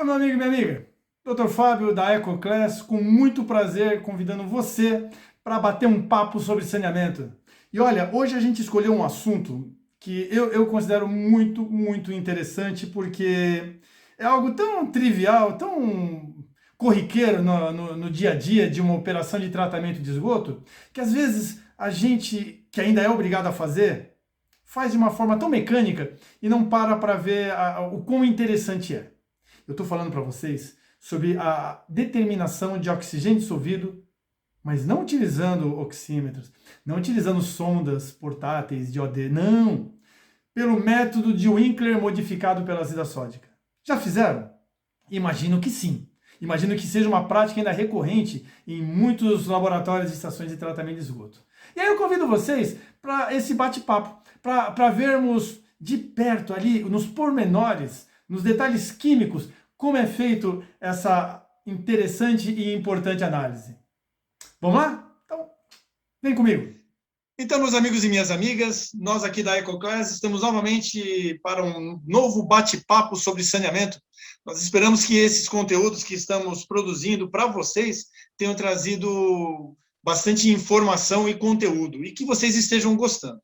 Olá, meu amigo e minha amiga. Dr. Fábio da EcoClass, com muito prazer convidando você para bater um papo sobre saneamento. E olha, hoje a gente escolheu um assunto que eu considero muito interessante porque é algo tão trivial, tão corriqueiro no dia a dia de uma operação de tratamento de esgoto, que às vezes a gente, que ainda é obrigado a fazer, faz de uma forma tão mecânica e não para ver o quão interessante é. Eu estou falando para vocês sobre a determinação de oxigênio dissolvido, mas não utilizando oxímetros, não utilizando sondas portáteis de OD, não, pelo método de Winkler modificado pela azida sódica. Já fizeram? Imagino que sim. Imagino que seja uma prática ainda recorrente em muitos laboratórios e estações de tratamento de esgoto. E aí eu convido vocês para esse bate-papo, para vermos de perto ali, nos pormenores, nos detalhes químicos, como é feito essa interessante e importante análise. Vamos lá? Então, vem comigo. Então, meus amigos e minhas amigas, nós aqui da EcoClass estamos novamente para um novo bate-papo sobre saneamento. Nós esperamos que esses conteúdos que estamos produzindo para vocês tenham trazido bastante informação e conteúdo e que vocês estejam gostando.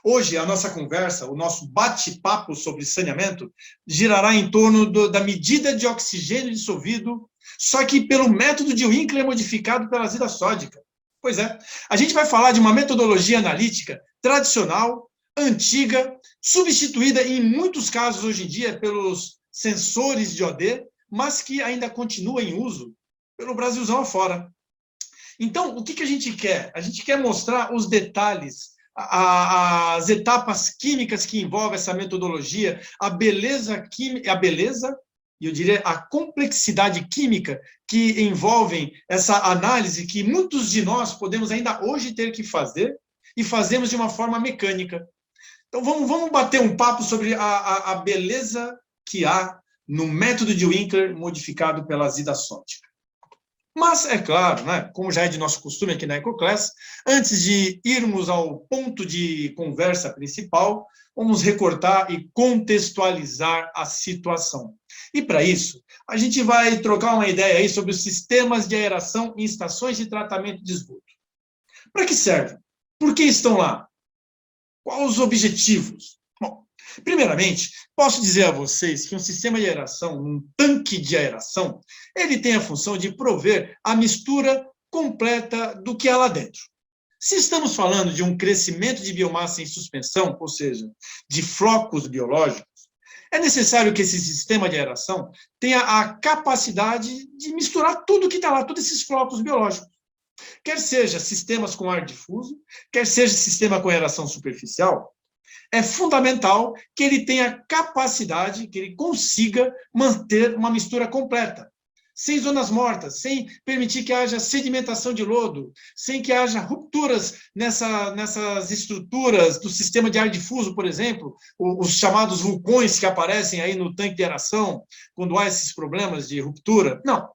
Hoje, a nossa conversa, o nosso bate-papo sobre saneamento, girará em torno da medida de oxigênio dissolvido, só que pelo método de Winkler modificado pela azida sódica. Pois é, a gente vai falar de uma metodologia analítica tradicional, antiga, substituída em muitos casos hoje em dia pelos sensores de OD, mas que ainda continua em uso pelo Brasilzão afora. Então, o que a gente quer? A gente quer mostrar os detalhes, as etapas químicas que envolvem essa metodologia, a beleza química, e eu diria a complexidade química que envolvem essa análise que muitos de nós podemos ainda hoje ter que fazer e fazemos de uma forma mecânica. Então, vamos bater um papo sobre a beleza que há no método de Winkler modificado pela azida sódica. Mas, é claro, né, como já é de nosso costume aqui na EcoClass, antes de irmos ao ponto de conversa principal, vamos recortar e contextualizar a situação. E, para isso, a gente vai trocar uma ideia aí sobre os sistemas de aeração em estações de tratamento de esgoto. Para que servem? Por que estão lá? Quais os objetivos? Bom, primeiramente, posso dizer a vocês que um sistema de aeração, um tanque de aeração, ele tem a função de prover a mistura completa do que há lá dentro. Se estamos falando de um crescimento de biomassa em suspensão, ou seja, de flocos biológicos, é necessário que esse sistema de aeração tenha a capacidade de misturar tudo que está lá, todos esses flocos biológicos. Quer seja sistemas com ar difuso, quer seja sistema com aeração superficial, é fundamental que ele tenha capacidade, que ele consiga manter uma mistura completa, sem zonas mortas, sem permitir que haja sedimentação de lodo, sem que haja rupturas nessas estruturas do sistema de ar difuso, por exemplo, os chamados vulcões que aparecem aí no tanque de aeração, quando há esses problemas de ruptura. Não.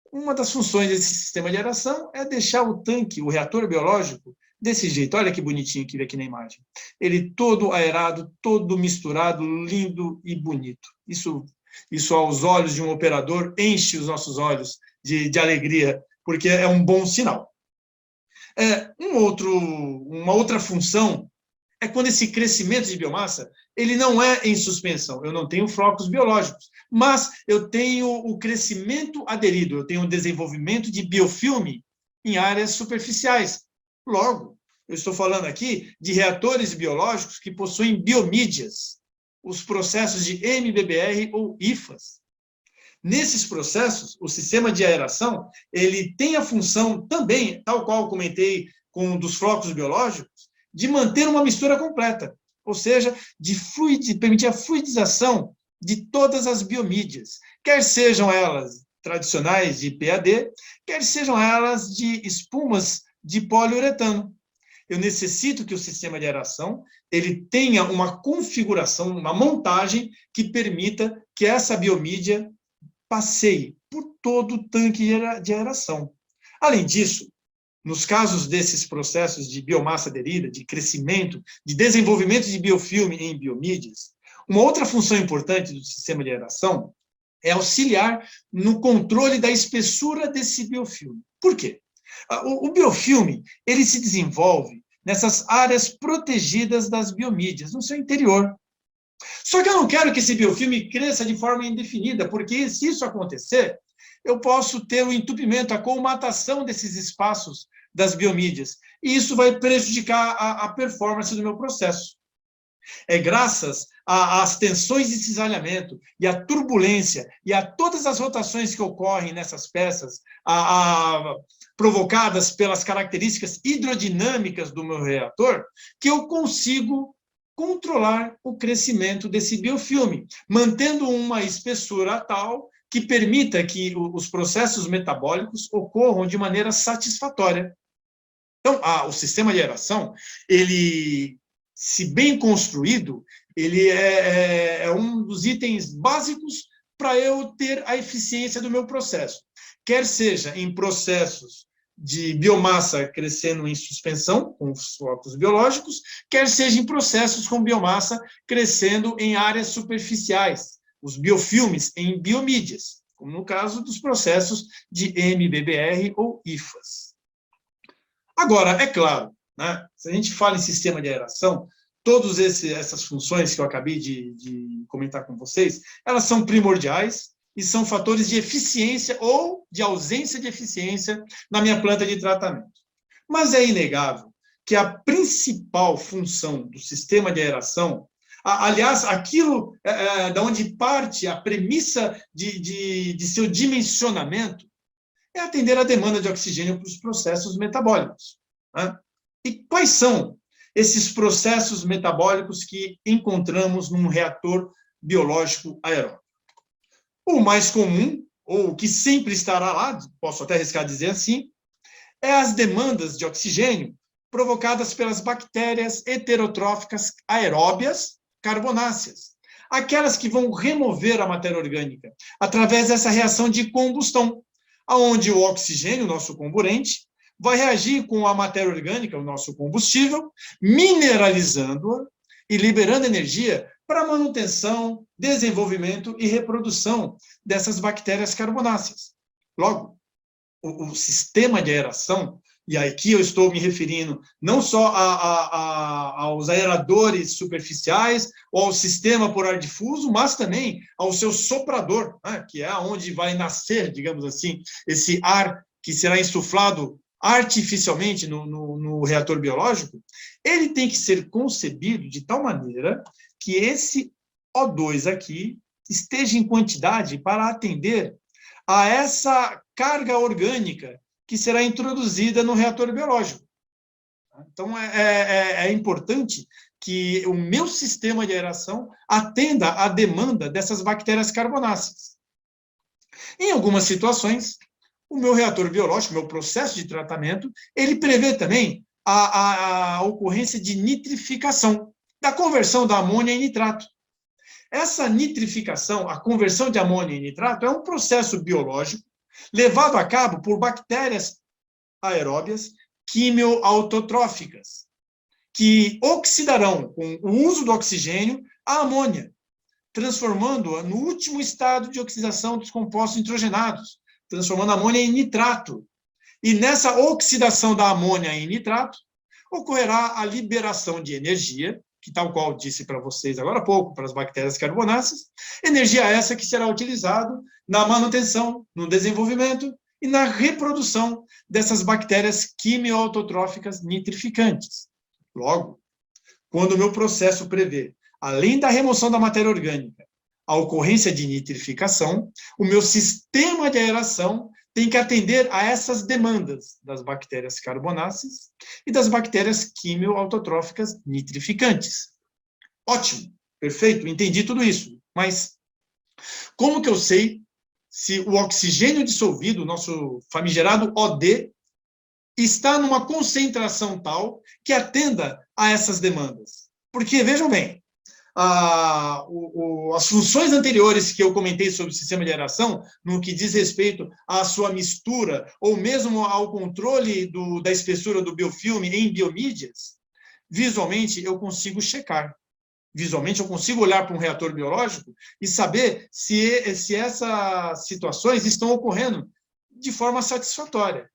Uma das funções desse sistema de aeração é deixar o tanque, o reator biológico, desse jeito. Olha que bonitinho que vê aqui na imagem. Ele todo aerado, todo misturado, lindo e bonito. Isso aos olhos de um operador enche os nossos olhos de alegria, porque é um bom sinal. Uma outra função é quando esse crescimento de biomassa ele não é em suspensão. Eu não tenho flocos biológicos, mas eu tenho o crescimento aderido, eu tenho o desenvolvimento de biofilme em áreas superficiais. Logo, eu estou falando aqui de reatores biológicos que possuem biomídias, os processos de MBBR ou IFAS. Nesses processos, o sistema de aeração ele tem a função também, tal qual comentei com dos flocos biológicos, de manter uma mistura completa, ou seja, de permitir a fluidização de todas as biomídias, quer sejam elas tradicionais de PAD, quer sejam elas de espumas de poliuretano. Eu necessito que o sistema de aeração ele tenha uma configuração, uma montagem que permita que essa biomídia passeie por todo o tanque de aeração. Além disso, nos casos desses processos de biomassa aderida, de crescimento, de desenvolvimento de biofilme em biomídias, uma outra função importante do sistema de aeração é auxiliar no controle da espessura desse biofilme. Por quê? O biofilme, ele se desenvolve nessas áreas protegidas das biomídias, no seu interior. Só que eu não quero que esse biofilme cresça de forma indefinida, porque se isso acontecer, eu posso ter o entupimento, a colmatação desses espaços das biomídias, e isso vai prejudicar a performance do meu processo. É graças às tensões de cisalhamento e à turbulência e a todas as rotações que ocorrem nessas peças, provocadas pelas características hidrodinâmicas do meu reator, que eu consigo controlar o crescimento desse biofilme, mantendo uma espessura tal que permita que os processos metabólicos ocorram de maneira satisfatória. Então, o sistema de aeração, ele, se bem construído, ele é um dos itens básicos para eu ter a eficiência do meu processo. Quer seja em processos de biomassa crescendo em suspensão, com os flocos biológicos, quer seja em processos com biomassa crescendo em áreas superficiais, os biofilmes em biomídias, como no caso dos processos de MBBR ou IFAS. Agora, é claro, né, se a gente fala em sistema de aeração, todas essas funções que eu acabei de comentar com vocês, elas são primordiais e são fatores de eficiência ou de ausência de eficiência na minha planta de tratamento. Mas é inegável que a principal função do sistema de aeração, aliás, aquilo da onde parte a premissa de seu dimensionamento, é atender a demanda de oxigênio para os processos metabólicos. Né? E quais são esses processos metabólicos que encontramos num reator biológico aeróbico? O mais comum, ou que sempre estará lá, posso até arriscar dizer assim, é as demandas de oxigênio provocadas pelas bactérias heterotróficas aeróbias carbonáceas, aquelas que vão remover a matéria orgânica através dessa reação de combustão, onde o oxigênio, nosso comburente, vai reagir com a matéria orgânica, o nosso combustível, mineralizando-a e liberando energia para a manutenção, desenvolvimento e reprodução dessas bactérias carbonáceas. Logo, o sistema de aeração, e aqui eu estou me referindo não só aos aeradores superficiais ou ao sistema por ar difuso, mas também ao seu soprador, né, que é onde vai nascer, digamos assim, esse ar que será insuflado artificialmente no reator biológico. Ele tem que ser concebido de tal maneira que esse O2 aqui esteja em quantidade para atender a essa carga orgânica que será introduzida no reator biológico. Então, é importante que o meu sistema de aeração atenda à demanda dessas bactérias carbonáceas. Em algumas situações, o meu reator biológico, meu processo de tratamento, ele prevê também a ocorrência de nitrificação, da conversão da amônia em nitrato. Essa nitrificação, a conversão de amônia em nitrato, é um processo biológico levado a cabo por bactérias aeróbias quimioautotróficas, que oxidarão, com o uso do oxigênio, a amônia, transformando-a no último estado de oxidação dos compostos nitrogenados, transformando a amônia em nitrato. E nessa oxidação da amônia em nitrato, ocorrerá a liberação de energia, que tal qual disse para vocês agora há pouco, para as bactérias carbonáceas, energia essa que será utilizada na manutenção, no desenvolvimento e na reprodução dessas bactérias quimioautotróficas nitrificantes. Logo, quando o meu processo prevê, além da remoção da matéria orgânica, a ocorrência de nitrificação, o meu sistema de aeração tem que atender a essas demandas das bactérias carbonáceas e das bactérias quimioautotróficas nitrificantes. Ótimo, perfeito, entendi tudo isso. Mas como que eu sei se o oxigênio dissolvido, nosso famigerado OD, está numa concentração tal que atenda a essas demandas? Porque, vejam bem, as funções anteriores que eu comentei sobre o sistema de aeração, no que diz respeito à sua mistura, ou mesmo ao controle da espessura do biofilme em biomídias, visualmente eu consigo checar. Visualmente, eu consigo olhar para um reator biológico e saber se essas situações estão ocorrendo de forma satisfatória.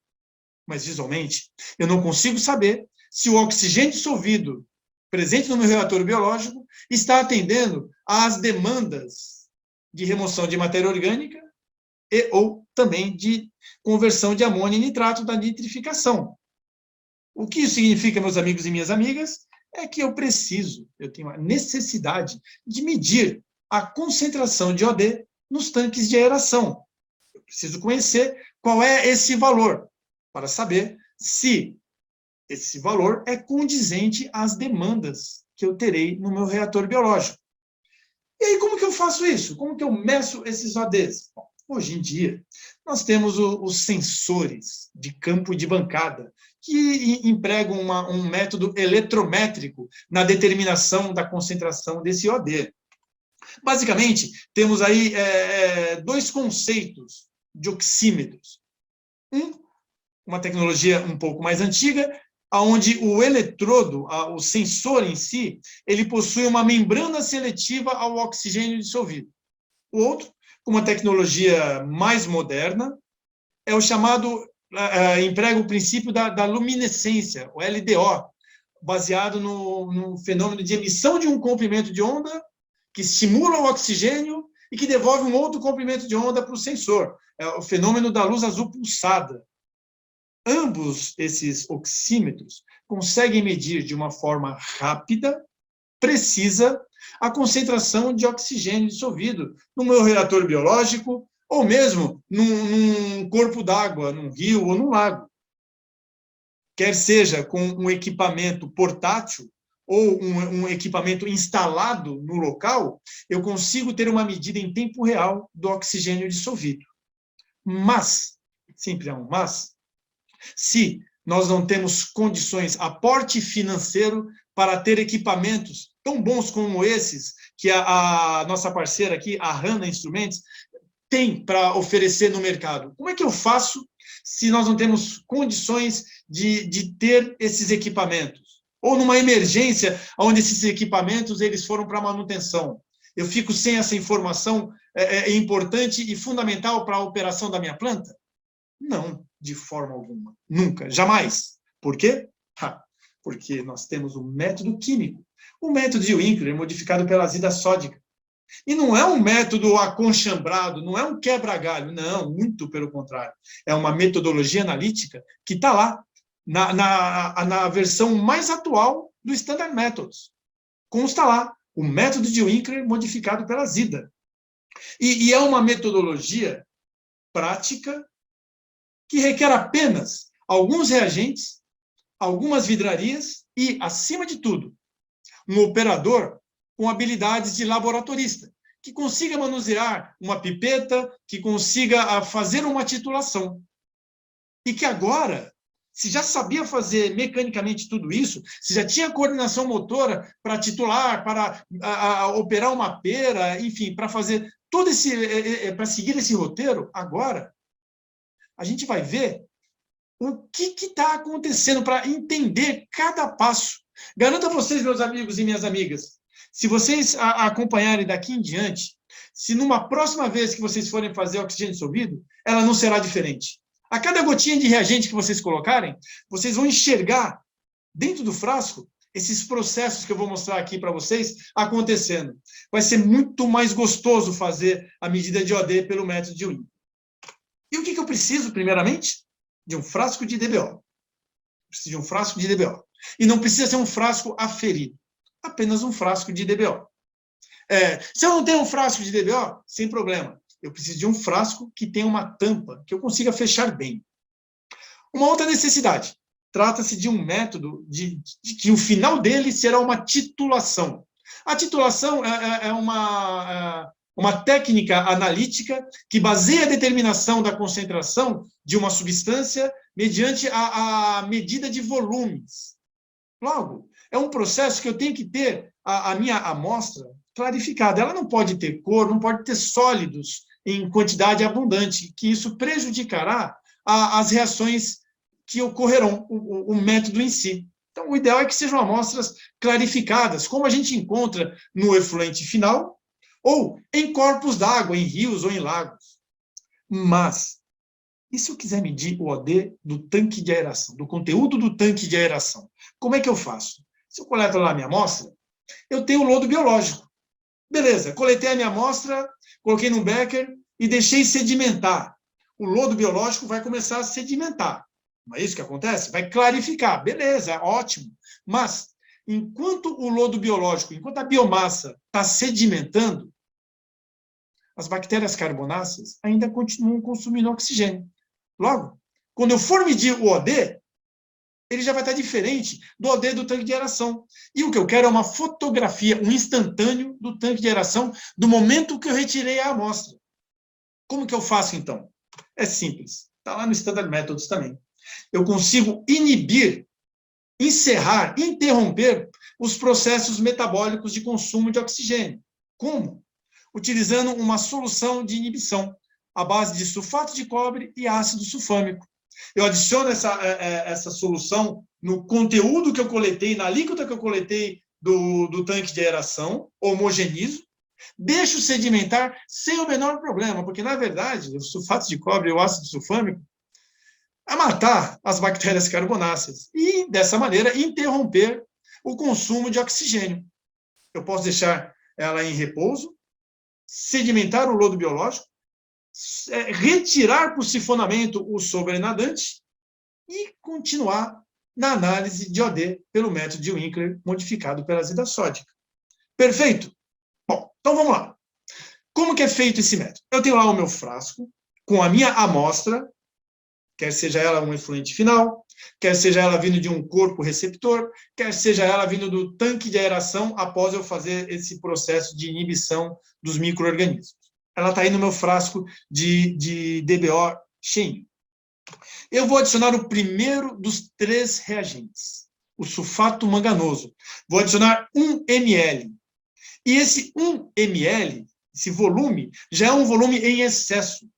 Mas, visualmente, eu não consigo saber se o oxigênio dissolvido presente no meu reator biológico está atendendo às demandas de remoção de matéria orgânica e ou também de conversão de amônio em nitrato da nitrificação. O que isso significa, meus amigos e minhas amigas, é que eu tenho a necessidade de medir a concentração de OD nos tanques de aeração. Eu preciso conhecer qual é esse valor, para saber se esse valor é condizente às demandas que eu terei no meu reator biológico. E aí, como que eu faço isso? Como que eu meço esses ODs? Bom, hoje em dia, nós temos os sensores de campo de bancada, que empregam um método eletrométrico na determinação da concentração desse OD. Basicamente, temos aí dois conceitos de oxímetros. Uma tecnologia um pouco mais antiga, onde o eletrodo, o sensor em si, ele possui uma membrana seletiva ao oxigênio dissolvido. O outro, com uma tecnologia mais moderna, é o chamado, emprega o princípio da luminescência, o LDO, baseado no fenômeno de emissão de um comprimento de onda que estimula o oxigênio e que devolve um outro comprimento de onda para o sensor. É o fenômeno da luz azul pulsada. Ambos esses oxímetros conseguem medir de uma forma rápida, precisa, a concentração de oxigênio dissolvido no meu reator biológico ou mesmo num corpo d'água, num rio ou num lago. Quer seja com um equipamento portátil ou um equipamento instalado no local, eu consigo ter uma medida em tempo real do oxigênio dissolvido. Mas, sempre há um mas, se nós não temos condições, aporte financeiro para ter equipamentos tão bons como esses que a nossa parceira aqui, a Hanna Instrumentos, tem para oferecer no mercado. Como é que eu faço se nós não temos condições de ter esses equipamentos? Ou numa emergência, onde esses equipamentos eles foram para manutenção. Eu fico sem essa informação importante e fundamental para a operação da minha planta? Não, de forma alguma. Nunca, jamais. Por quê? Porque nós temos um método químico. O método de Winkler, modificado pela azida sódica. E não é um método aconchambrado, não é um quebra-galho, não, muito pelo contrário. É uma metodologia analítica que está lá, na versão mais atual do Standard Methods. Consta lá, o método de Winkler modificado pela azida. E é uma metodologia prática que requer apenas alguns reagentes, algumas vidrarias e, acima de tudo, um operador com habilidades de laboratorista, que consiga manusear uma pipeta, que consiga fazer uma titulação. E que agora, se já sabia fazer mecanicamente tudo isso, se já tinha coordenação motora para titular, para operar uma pera, enfim, para fazer todo para seguir esse roteiro, agora a gente vai ver o que está acontecendo para entender cada passo. Garanto a vocês, meus amigos e minhas amigas, se vocês acompanharem daqui em diante, se numa próxima vez que vocês forem fazer oxigênio dissolvido, ela não será diferente. A cada gotinha de reagente que vocês colocarem, vocês vão enxergar dentro do frasco esses processos que eu vou mostrar aqui para vocês acontecendo. Vai ser muito mais gostoso fazer a medida de OD pelo método de Winkler. E o que eu preciso, primeiramente? De um frasco de DBO. Preciso de um frasco de DBO. E não precisa ser um frasco aferido. Apenas um frasco de DBO. Se eu não tenho um frasco de DBO, sem problema. Eu preciso de um frasco que tenha uma tampa, que eu consiga fechar bem. Uma outra necessidade. Trata-se de um método de que o final dele será uma titulação. A titulação é uma técnica analítica que baseia a determinação da concentração de uma substância mediante a medida de volumes. Logo, é um processo que eu tenho que ter a minha amostra clarificada. Ela não pode ter cor, não pode ter sólidos em quantidade abundante, que isso prejudicará as reações que ocorrerão, o método em si. Então, o ideal é que sejam amostras clarificadas, como a gente encontra no efluente final, ou em corpos d'água, em rios ou em lagos. Mas, e se eu quiser medir o OD do tanque de aeração, do conteúdo do tanque de aeração? Como é que eu faço? Se eu coleto lá a minha amostra, eu tenho o lodo biológico. Beleza, coletei a minha amostra, coloquei no becker e deixei sedimentar. O lodo biológico vai começar a sedimentar. Não é isso que acontece? Vai clarificar. Beleza, ótimo. Mas, enquanto o lodo biológico, enquanto a biomassa está sedimentando, as bactérias carbonáceas ainda continuam consumindo oxigênio. Logo, quando eu for medir o OD, ele já vai estar diferente do OD do tanque de aeração. E o que eu quero é uma fotografia, um instantâneo do tanque de aeração do momento que eu retirei a amostra. Como que eu faço, então? É simples. Está lá no Standard Methods também. Eu consigo inibir, encerrar, interromper os processos metabólicos de consumo de oxigênio. Como? Utilizando uma solução de inibição, à base de sulfato de cobre e ácido sulfâmico. Eu adiciono essa solução no conteúdo que eu coletei, na alíquota que eu coletei do tanque de aeração, homogenizo, deixo sedimentar sem o menor problema, porque, na verdade, o sulfato de cobre e o ácido sulfâmico é matar as bactérias carbonáceas e, dessa maneira, interromper o consumo de oxigênio. Eu posso deixar ela em repouso, sedimentar o lodo biológico, retirar por sifonamento o sobrenadante e continuar na análise de OD pelo método de Winkler modificado pela azida sódica. Perfeito? Bom, então vamos lá. Como que é feito esse método? Eu tenho lá o meu frasco com a minha amostra, quer seja ela um efluente final, quer seja ela vindo de um corpo receptor, quer seja ela vindo do tanque de aeração após eu fazer esse processo de inibição dos micro-organismos. Ela está aí no meu frasco de DBO cheio. Eu vou adicionar o primeiro dos 3 reagentes, o sulfato manganoso. Vou adicionar 1 ml. E esse 1 ml, esse volume, já é um volume em excesso,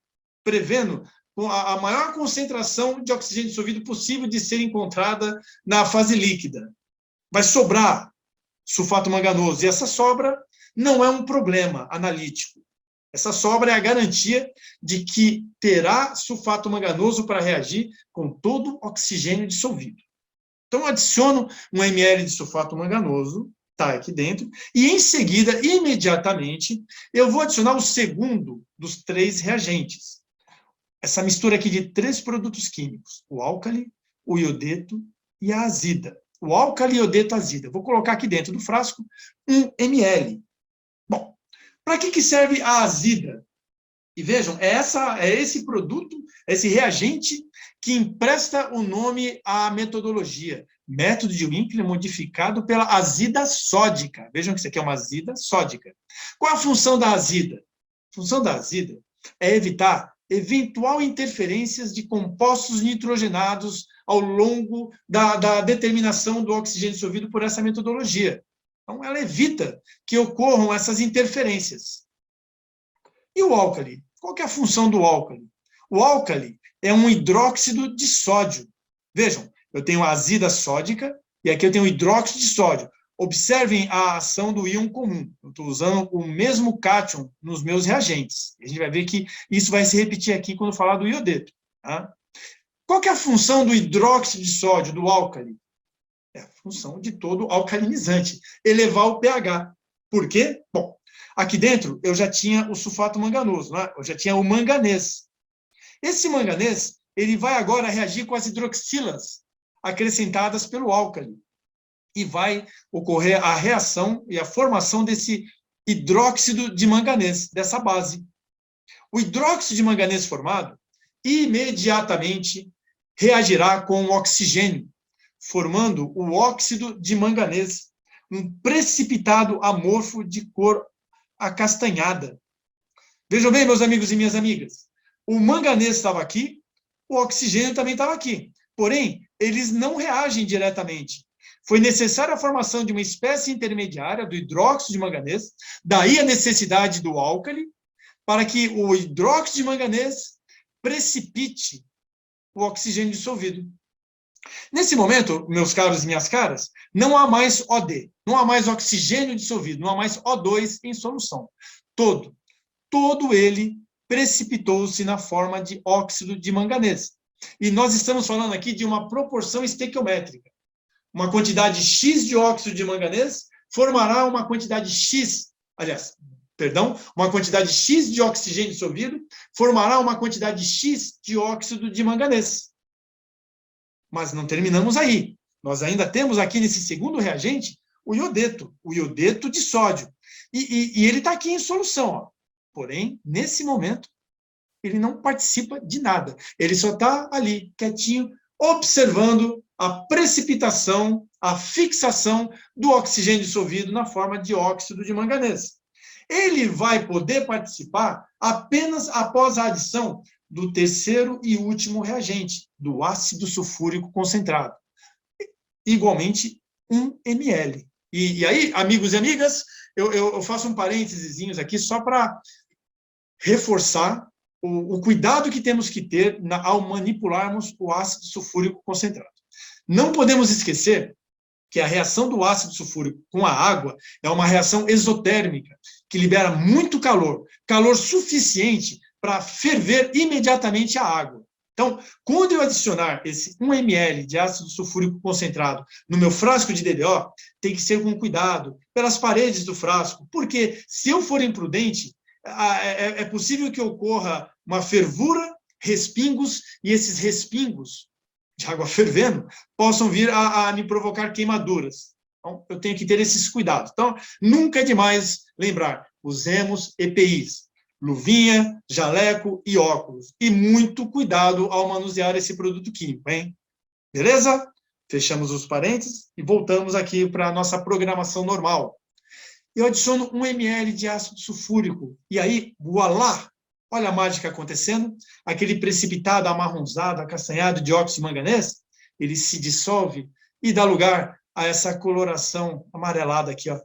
prevendo a maior concentração de oxigênio dissolvido possível de ser encontrada na fase líquida. Vai sobrar sulfato manganoso, e essa sobra não é um problema analítico. Essa sobra é a garantia de que terá sulfato manganoso para reagir com todo o oxigênio dissolvido. Então, eu adiciono 1 ml de sulfato manganoso, está aqui dentro, e em seguida, imediatamente, eu vou adicionar o segundo dos 3 reagentes. Essa mistura aqui de 3 produtos químicos, o álcali, o iodeto e a azida. O álcali, iodeto, azida. Vou colocar aqui dentro do frasco 1 ml. Bom, para que serve a azida? E vejam, é esse produto, esse reagente que empresta o nome à metodologia. Método de Winkler modificado pela azida sódica. Vejam que isso aqui é uma azida sódica. Qual a função da azida? A função da azida é evitar eventual interferências de compostos nitrogenados ao longo da determinação do oxigênio dissolvido por essa metodologia. Então, ela evita que ocorram essas interferências. E o álcali? Qual que é a função do álcali? O álcali é um hidróxido de sódio. Vejam, eu tenho a azida sódica e aqui eu tenho o hidróxido de sódio. Observem a ação do íon comum. Eu estou usando o mesmo cátion nos meus reagentes. A gente vai ver que isso vai se repetir aqui quando falar do iodeto. Tá? Qual que é a função do hidróxido de sódio, do álcali? É a função de todo alcalinizante, elevar o pH. Por quê? Bom, aqui dentro eu já tinha o sulfato manganoso, né? Eu já tinha o manganês. Esse manganês, ele vai agora reagir com as hidroxilas acrescentadas pelo álcali. E vai ocorrer a reação e a formação desse hidróxido de manganês, dessa base. O hidróxido de manganês formado imediatamente reagirá com o oxigênio, formando o óxido de manganês, um precipitado amorfo de cor acastanhada. Vejam bem, meus amigos e minhas amigas, o manganês estava aqui, o oxigênio também estava aqui. Porém, eles não reagem diretamente. Foi necessária a formação de uma espécie intermediária do hidróxido de manganês, daí a necessidade do álcali, para que o hidróxido de manganês precipite o oxigênio dissolvido. Nesse momento, meus caros e minhas caras, não há mais OD, não há mais oxigênio dissolvido, não há mais O2 em solução. Todo ele precipitou-se na forma de óxido de manganês. E nós estamos falando aqui de uma proporção estequiométrica. Uma quantidade X de óxido de manganês formará uma quantidade X, uma quantidade X de oxigênio dissolvido formará uma quantidade X de óxido de manganês. Mas não terminamos aí. Nós ainda temos aqui nesse segundo reagente o iodeto de sódio. E ele está aqui em solução. Ó. Porém, nesse momento, ele não participa de nada. Ele só está ali, quietinho, observando a precipitação, a fixação do oxigênio dissolvido na forma de óxido de manganês. Ele vai poder participar apenas após a adição do terceiro e último reagente, do ácido sulfúrico concentrado. Igualmente, 1 ml. E aí, amigos e amigas, eu faço um parênteses aqui só para reforçar o cuidado que temos que ter ao manipularmos o ácido sulfúrico concentrado. Não podemos esquecer que a reação do ácido sulfúrico com a água é uma reação exotérmica, que libera muito calor, calor suficiente para ferver imediatamente a água. Então, quando eu adicionar esse 1 ml de ácido sulfúrico concentrado no meu frasco de DDO, tem que ser com cuidado, pelas paredes do frasco, porque se eu for imprudente, é possível que ocorra uma fervura, respingos, e esses respingos de água fervendo possam vir a me provocar queimaduras. Então, eu tenho que ter esses cuidados. Então, nunca é demais lembrar, usemos EPIs, luvinha, jaleco e óculos. E muito cuidado ao manusear esse produto químico, hein? Beleza? Fechamos os parênteses e voltamos aqui para a nossa programação normal. Eu adiciono 1 ml de ácido sulfúrico. E aí, voilá! Olha a mágica acontecendo. Aquele precipitado amarronzado, acastanhado de óxido de manganês, ele se dissolve e dá lugar a essa coloração amarelada aqui. Ó. O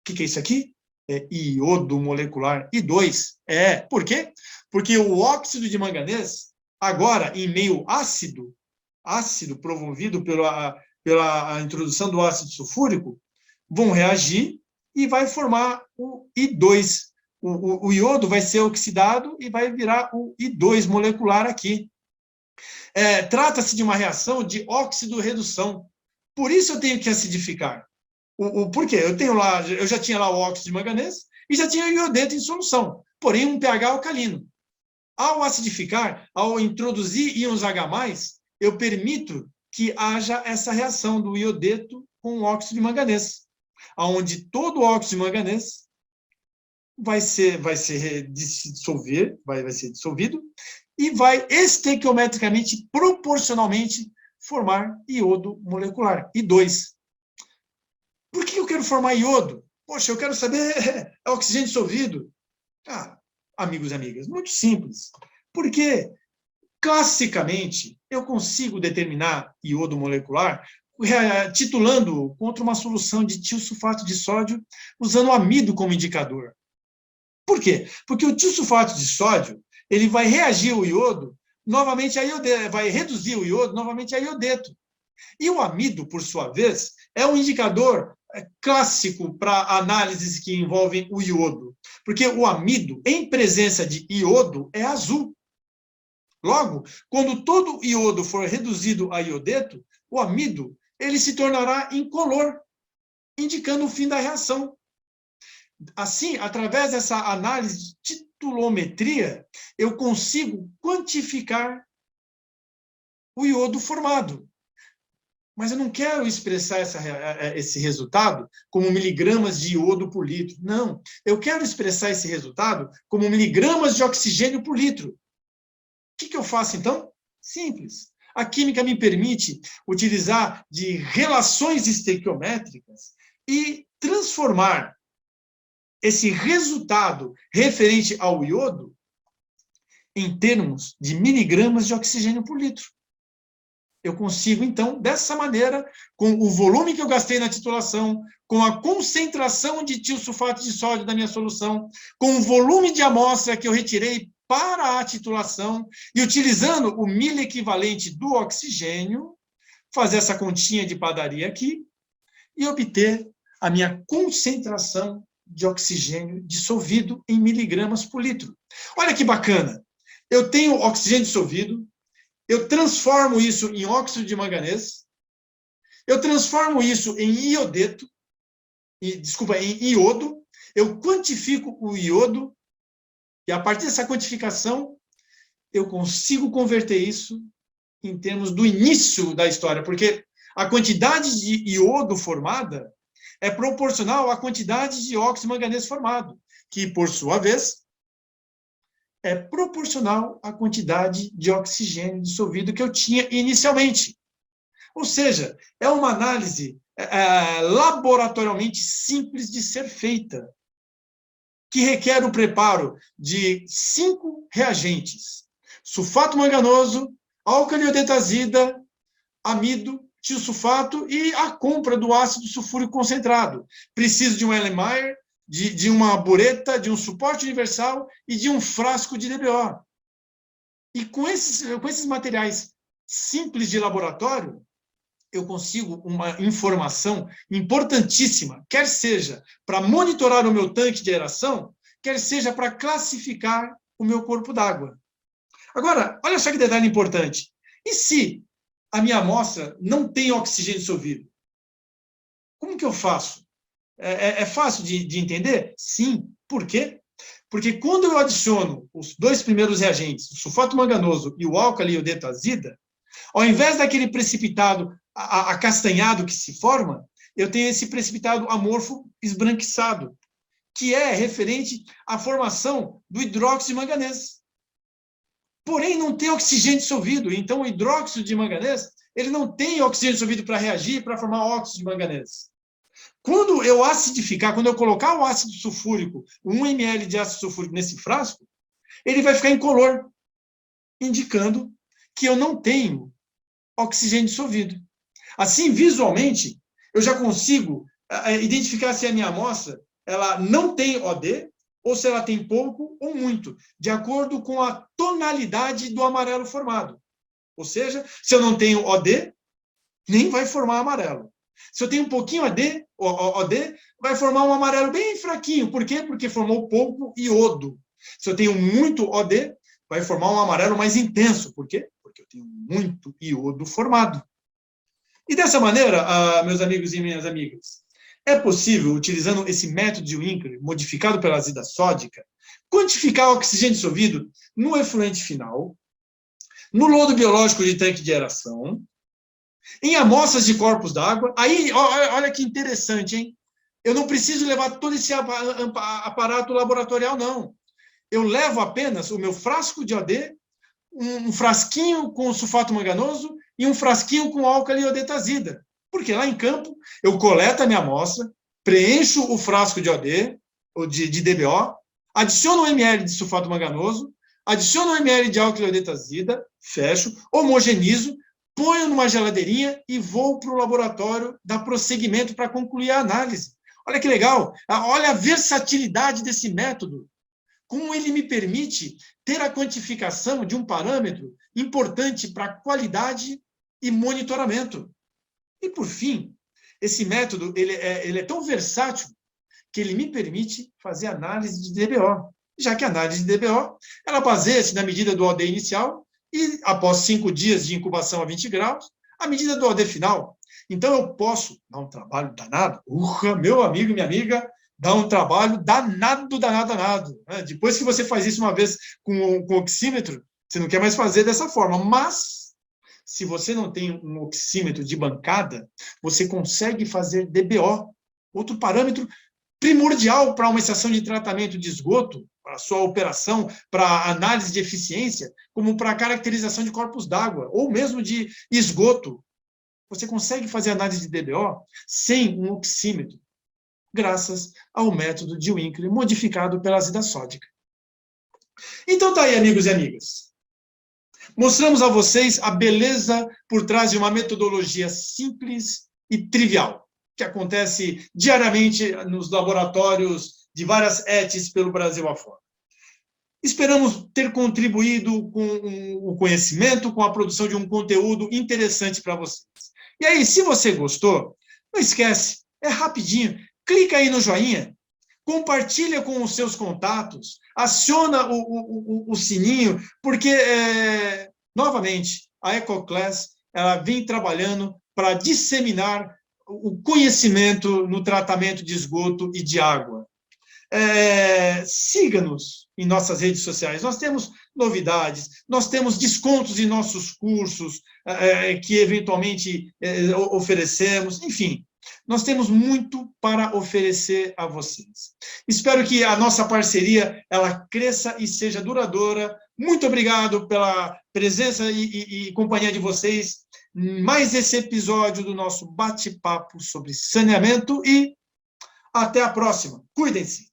que é isso aqui? É iodo molecular I2. Por quê? Porque o óxido de manganês, agora em meio ácido promovido pela introdução do ácido sulfúrico, vão reagir e vai formar o I2. O iodo vai ser oxidado e vai virar o I2 molecular aqui. Trata-se de uma reação de óxido-redução. Por isso eu tenho que acidificar. Por quê? Eu já tinha lá o óxido de manganês e já tinha o iodeto em solução, porém um pH alcalino. Ao acidificar, ao introduzir íons H+, eu permito que haja essa reação do iodeto com o óxido de manganês, onde todo o óxido de manganês vai ser dissolvido e vai estequiometricamente, proporcionalmente, formar iodo molecular, I2. Por que eu quero formar iodo? Poxa, eu quero saber, é oxigênio dissolvido. Amigos e amigas, muito simples. Porque, classicamente, eu consigo determinar iodo molecular titulando contra uma solução de tiosulfato de sódio usando o amido como indicador. Por quê? Porque o tiosulfato de sódio ele vai reagir o iodo novamente a iodeto, vai reduzir o iodo novamente a iodeto. E o amido, por sua vez, é um indicador clássico para análises que envolvem o iodo, porque o amido, em presença de iodo, é azul. Logo, quando todo iodo for reduzido a iodeto, o amido ele se tornará incolor, indicando o fim da reação. Assim, através dessa análise de titulometria, eu consigo quantificar o iodo formado. Mas eu não quero expressar esse resultado como miligramas de iodo por litro. Não, eu quero expressar esse resultado como miligramas de oxigênio por litro. O que eu faço, então? Simples. A química me permite utilizar de relações estequiométricas e transformar esse resultado referente ao iodo em termos de miligramas de oxigênio por litro. Eu consigo, então, dessa maneira, com o volume que eu gastei na titulação, com a concentração de tiosulfato de sódio da minha solução, com o volume de amostra que eu retirei para a titulação, e utilizando o miliequivalente do oxigênio, fazer essa continha de padaria aqui e obter a minha concentração de oxigênio dissolvido em miligramas por litro. Olha que bacana. Eu tenho oxigênio dissolvido, eu transformo isso em óxido de manganês, eu transformo isso em iodeto, em iodo, eu quantifico o iodo, e a partir dessa quantificação, eu consigo converter isso em termos do início da história, porque a quantidade de iodo formada é proporcional à quantidade de óxido de manganês formado, que, por sua vez, é proporcional à quantidade de oxigênio dissolvido que eu tinha inicialmente. Ou seja, é uma análise laboratorialmente simples de ser feita, que requer o preparo de 5 reagentes: sulfato manganoso, álcali-iodetasida, amido, tiosulfato e a compra do ácido sulfúrico concentrado. Preciso de um Erlenmeyer, de uma bureta, de um suporte universal e de um frasco de DBO. E com esses materiais simples de laboratório, eu consigo uma informação importantíssima, quer seja para monitorar o meu tanque de aeração, quer seja para classificar o meu corpo d'água. Agora, olha só que detalhe importante. E se a minha amostra não tem oxigênio dissolvido? Como que eu faço? É fácil de entender? Sim. Por quê? Porque quando eu adiciono os 2 primeiros reagentes, o sulfato manganoso e o álcali-iodetasida, ao invés daquele precipitado acastanhado que se forma, eu tenho esse precipitado amorfo esbranquiçado, que é referente à formação do hidróxido de manganês. Porém, não tem oxigênio dissolvido. Então, o hidróxido de manganês, ele não tem oxigênio dissolvido para reagir, para formar óxido de manganês. Quando eu acidificar, quando eu colocar o ácido sulfúrico, 1 ml de ácido sulfúrico nesse frasco, ele vai ficar incolor, indicando que eu não tenho oxigênio dissolvido. Assim, visualmente, eu já consigo identificar se a minha amostra ela não tem OD, ou se ela tem pouco ou muito, de acordo com a tonalidade do amarelo formado. Ou seja, se eu não tenho OD, nem vai formar amarelo. Se eu tenho um pouquinho OD, vai formar um amarelo bem fraquinho. Por quê? Porque formou pouco iodo. Se eu tenho muito OD, vai formar um amarelo mais intenso. Por quê? Porque eu tenho muito iodo formado. E dessa maneira, meus amigos e minhas amigas, é possível, utilizando esse método de Winkler, modificado pela azida sódica, quantificar o oxigênio dissolvido no efluente final, no lodo biológico de tanque de aeração, em amostras de corpos d'água. Aí, olha que interessante, hein? Eu não preciso levar todo esse aparato laboratorial, não. Eu levo apenas o meu frasco de OD, um frasquinho com sulfato manganoso e um frasquinho com álcali-iodetasida. Porque lá em campo, eu coleto a minha amostra, preencho o frasco de OD, ou de DBO, adiciono 1 ml de sulfato manganoso, adiciono 1 ml de álcali-iodetasida, fecho, homogeneizo, ponho numa geladeirinha e vou para o laboratório dar prosseguimento para concluir a análise. Olha que legal, olha a versatilidade desse método, como ele me permite ter a quantificação de um parâmetro importante para qualidade e monitoramento. E, por fim, esse método ele é tão versátil que ele me permite fazer análise de DBO, já que a análise de DBO ela baseia-se na medida do OD inicial e, após 5 dias de incubação a 20 graus, a medida do OD final. Então, eu posso dar um trabalho danado, meu amigo e minha amiga, dá um trabalho danado. Né? Depois que você faz isso uma vez com o oxímetro, você não quer mais fazer dessa forma, mas se você não tem um oxímetro de bancada, você consegue fazer DBO, outro parâmetro primordial para uma estação de tratamento de esgoto, para a sua operação, para análise de eficiência, como para a caracterização de corpos d'água, ou mesmo de esgoto. Você consegue fazer análise de DBO sem um oxímetro, graças ao método de Winkler, modificado pela azida sódica. Então tá aí, amigos e amigas. Mostramos a vocês a beleza por trás de uma metodologia simples e trivial, que acontece diariamente nos laboratórios de várias ETs pelo Brasil afora. Esperamos ter contribuído com o conhecimento, com a produção de um conteúdo interessante para vocês. E aí, se você gostou, não esquece, é rapidinho, clica aí no joinha, compartilha com os seus contatos, aciona o sininho, porque, novamente, a EcoClass ela vem trabalhando para disseminar o conhecimento no tratamento de esgoto e de água. Siga-nos em nossas redes sociais. Nós temos novidades, nós temos descontos em nossos cursos que eventualmente oferecemos, enfim, nós temos muito para oferecer a vocês. Espero que a nossa parceria ela cresça e seja duradoura. Muito obrigado pela presença e companhia de vocês. Mais esse episódio do nosso bate-papo sobre saneamento e até a próxima. Cuidem-se!